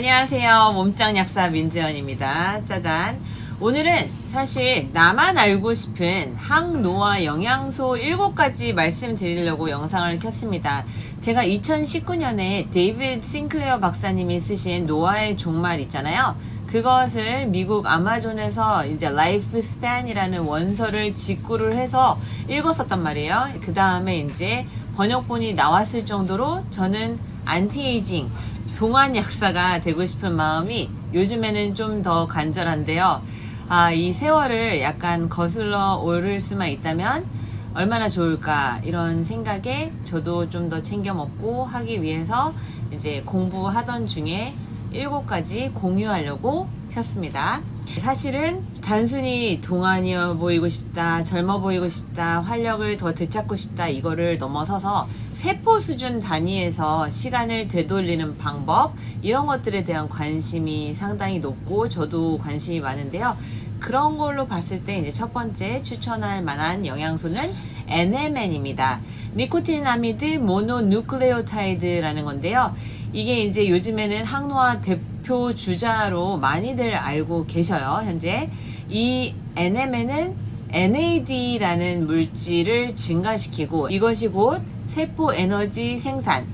안녕하세요. 몸짱 약사 민지연입니다. 짜잔. 오늘은 사실 나만 알고 싶은 항노화 영양소 7가지 말씀드리려고 영상을 켰습니다. 제가 2019년에 데이비드 싱클레어 박사님이 쓰신 노화의 종말 있잖아요. 그것을 미국 아마존에서 이제 라이프 스팬이라는 원서를 직구를 해서 읽었었단 말이에요. 그 다음에 이제 번역본이 나왔을 정도로 저는 안티에이징 동안 약사가 되고 싶은 마음이 요즘에는 좀 더 간절한데요. 이 세월을 약간 거슬러 오를 수만 있다면 얼마나 좋을까 이런 생각에 저도 좀 더 챙겨 먹고 하기 위해서 이제 공부하던 중에 7가지 공유하려고 켰습니다. 사실은 단순히 동안이어 보이고 싶다, 젊어 보이고 싶다, 활력을 더 되찾고 싶다 이거를 넘어서서 세포 수준 단위에서 시간을 되돌리는 방법 이런 것들에 대한 관심이 상당히 높고 저도 관심이 많은데요. 그런 걸로 봤을 때 이제 첫 번째 추천할 만한 영양소는 NMN입니다. 니코틴아미드 모노누클레오타이드라는 건데요. 이게 이제 요즘에는 항노화 대표 주자로 많이들 알고 계셔요. 현재 이 NMN은 NAD라는 물질을 증가시키고 이것이 곧 세포 에너지 생산,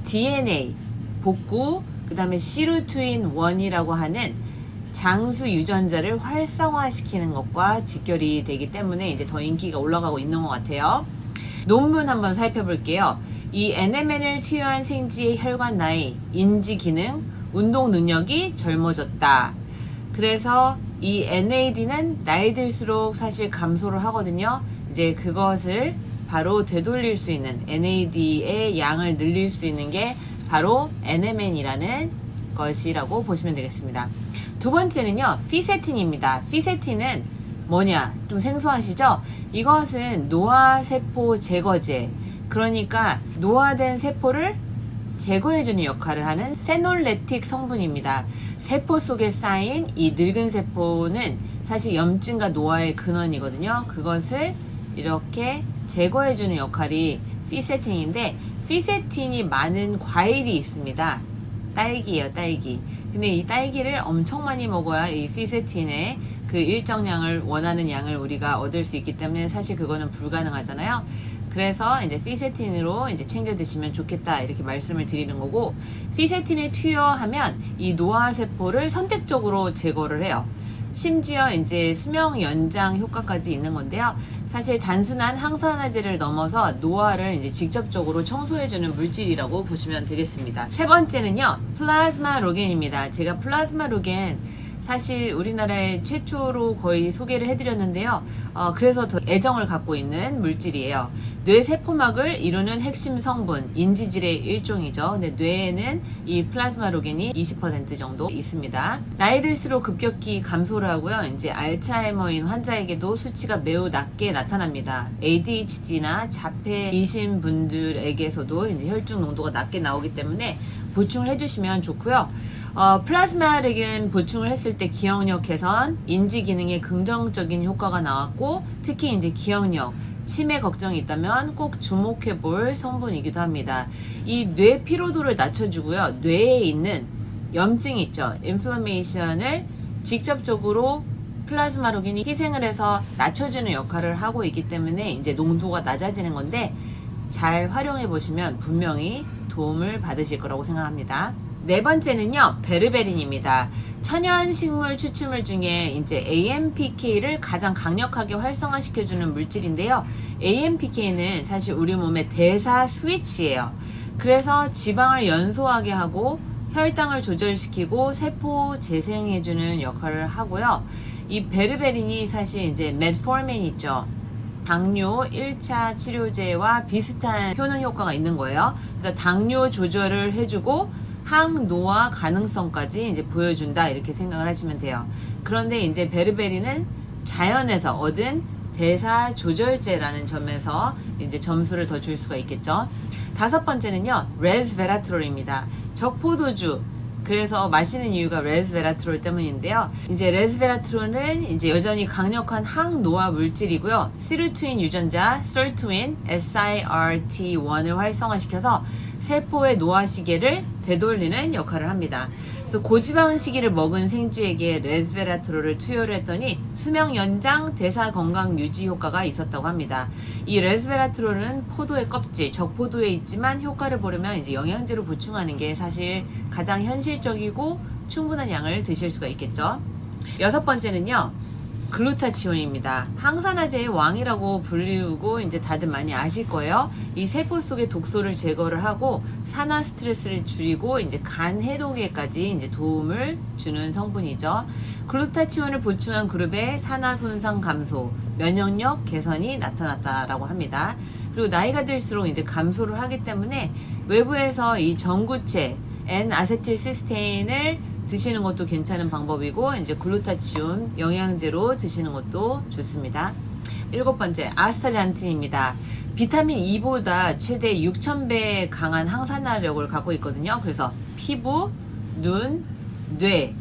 DNA, 복구, 그 다음에 시루트윈 1이라고 하는 장수 유전자를 활성화시키는 것과 직결이 되기 때문에 이제 더 인기가 올라가고 있는 것 같아요. 논문 한번 살펴볼게요. 이 NMN을 투여한 생쥐의 혈관 나이, 인지 기능, 운동 능력이 젊어졌다. 그래서 이 NAD는 나이 들수록 사실 감소를 하거든요. 이제 그것을 바로 되돌릴 수 있는 NAD의 양을 늘릴 수 있는 게 바로 NMN이라는 것이라고 보시면 되겠습니다. 두 번째는요, 피세틴입니다. 피세틴은 뭐냐? 좀 생소하시죠? 이것은 노화세포 제거제, 그러니까 노화된 세포를 제거해주는 역할을 하는 세놀레틱 성분입니다. 세포 속에 쌓인 이 늙은 세포는 사실 염증과 노화의 근원이거든요. 그것을 이렇게 제거해주는 역할이 피세틴인데, 피세틴이 많은 과일이 있습니다. 딸기예요, 딸기. 근데 이 딸기를 엄청 많이 먹어야 이 피세틴의 그 일정량을 원하는 양을 우리가 얻을 수 있기 때문에 사실 그거는 불가능하잖아요. 그래서 이제 피세틴으로 이제 챙겨 드시면 좋겠다 이렇게 말씀을 드리는 거고, 피세틴을 투여하면 이 노화 세포를 선택적으로 제거를 해요. 심지어 이제 수명 연장 효과까지 있는 건데요. 사실 단순한 항산화제를 넘어서 노화를 이제 직접적으로 청소해주는 물질이라고 보시면 되겠습니다. 세 번째는요, 플라즈마 로겐입니다. 제가 플라즈마 로겐 사실 우리나라에 최초로 거의 소개를 해드렸는데요. 그래서 더 애정을 갖고 있는 물질이에요. 뇌 세포막을 이루는 핵심 성분, 인지질의 일종이죠. 근데 뇌에는 이 플라즈마로겐이 20% 정도 있습니다. 나이 들수록 급격히 감소를 하고요. 이제 알츠하이머인 환자에게도 수치가 매우 낮게 나타납니다. ADHD나 자폐이신 분들에게서도 이제 혈중 농도가 낮게 나오기 때문에 보충을 해주시면 좋고요. 플라즈마로겐 보충을 했을 때 기억력 개선, 인지 기능에 긍정적인 효과가 나왔고, 특히 이제 기억력, 치매 걱정이 있다면 꼭 주목해 볼 성분이기도 합니다. 이 뇌 피로도를 낮춰주고요. 뇌에 있는 염증이 있죠. 인플라메이션을 직접적으로 플라즈마로겐이 희생을 해서 낮춰주는 역할을 하고 있기 때문에 이제 농도가 낮아지는 건데, 잘 활용해 보시면 분명히 도움을 받으실 거라고 생각합니다. 네 번째는요, 베르베린입니다. 천연 식물 추출물 중에 이제 AMPK를 가장 강력하게 활성화시켜주는 물질인데요. AMPK는 사실 우리 몸의 대사 스위치예요. 그래서 지방을 연소하게 하고 혈당을 조절시키고 세포 재생해주는 역할을 하고요. 이 베르베린이 사실 이제 메트포르민 있죠. 당뇨 1차 치료제와 비슷한 효능 효과가 있는 거예요. 그래서 당뇨 조절을 해주고 항노화 가능성까지 이제 보여준다 이렇게 생각을 하시면 돼요. 그런데 이제 베르베린은 자연에서 얻은 대사 조절제라는 점에서 이제 점수를 더 줄 수가 있겠죠. 다섯 번째는요, 레스베라트롤입니다. 적포도주. 그래서 마시는 이유가 레스베라트롤 때문인데요. 이제 레스베라트롤은 이제 여전히 강력한 항노화 물질이고요. 시루트윈 유전자, SIRT1, SIRT1을 활성화시켜서 세포의 노화 시계를 되돌리는 역할을 합니다. 그래서 고지방 음식을 먹은 생쥐에게 레스베라트롤을 투여를 했더니 수명 연장, 대사 건강 유지 효과가 있었다고 합니다. 이 레스베라트롤은 포도의 껍질, 적포도에 있지만 효과를 보려면 이제 영양제로 보충하는 게 사실 가장 현실적이고 충분한 양을 드실 수가 있겠죠. 여섯 번째는요. 글루타치온입니다. 항산화제의 왕이라고 불리우고 이제 다들 많이 아실 거예요. 이 세포 속의 독소를 제거를 하고 산화 스트레스를 줄이고 이제 간 해독에까지 이제 도움을 주는 성분이죠. 글루타치온을 보충한 그룹에 산화 손상 감소, 면역력 개선이 나타났다라고 합니다. 그리고 나이가 들수록 이제 감소를 하기 때문에 외부에서 이 전구체 N-아세틸시스테인을 드시는 것도 괜찮은 방법이고 이제 글루타치온 영양제로 드시는 것도 좋습니다. 일곱 번째, 아스타잔틴입니다. 비타민 E보다 최대 6,000배 강한 항산화력을 갖고 있거든요. 그래서 피부, 눈, 뇌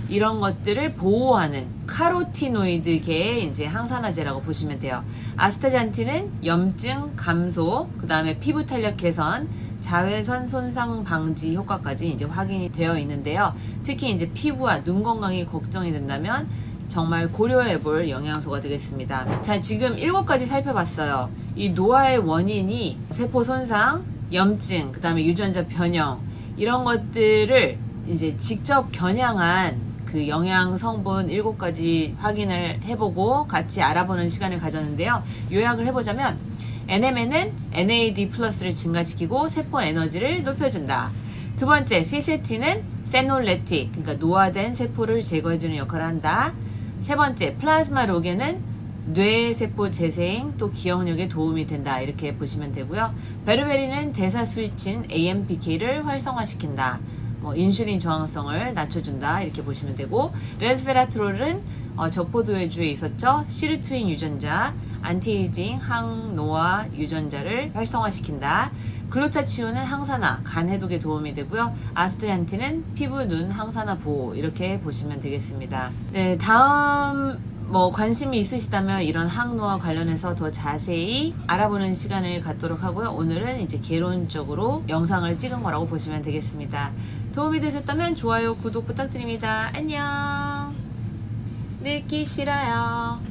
이런 것들을 보호하는 카로티노이드계의 이제 항산화제라고 보시면 돼요. 아스타잔틴은 염증 감소, 그 다음에 피부 탄력 개선, 자외선 손상 방지 효과까지 이제 확인이 되어 있는데요. 특히 이제 피부와 눈 건강이 걱정이 된다면 정말 고려해볼 영양소가 되겠습니다. 자, 지금 7가지 살펴봤어요. 이 노화의 원인이 세포 손상, 염증, 그 다음에 유전자 변형 이런 것들을 이제 직접 겨냥한 그 영양 성분 7가지 확인을 해보고 같이 알아보는 시간을 가졌는데요. 요약을 해보자면 NMN은 NAD 플러스를 증가시키고 세포 에너지를 높여준다. 두 번째, 피세틴은 세놀레틱, 그러니까 노화된 세포를 제거해주는 역할을 한다. 세 번째, 플라즈마 로겐은 뇌세포 재생 또 기억력에 도움이 된다. 이렇게 보시면 되고요. 베르베린은 대사 스위치인 AMPK를 활성화시킨다. 인슐린 저항성을 낮춰준다. 이렇게 보시면 되고, 레스베라트롤은 적포도해주에 있었죠. 시르투인 유전자, 안티에이징 항노화 유전자를 활성화시킨다. 글루타치온은 항산화, 간 해독에 도움이 되고요. 아스타잔틴은 피부, 눈 항산화 보호 이렇게 보시면 되겠습니다. 네, 다음 관심이 있으시다면 이런 항노화 관련해서 더 자세히 알아보는 시간을 갖도록 하고요. 오늘은 이제 개론적으로 영상을 찍은 거라고 보시면 되겠습니다. 도움이 되셨다면 좋아요, 구독 부탁드립니다. 안녕. 늙기 싫어요.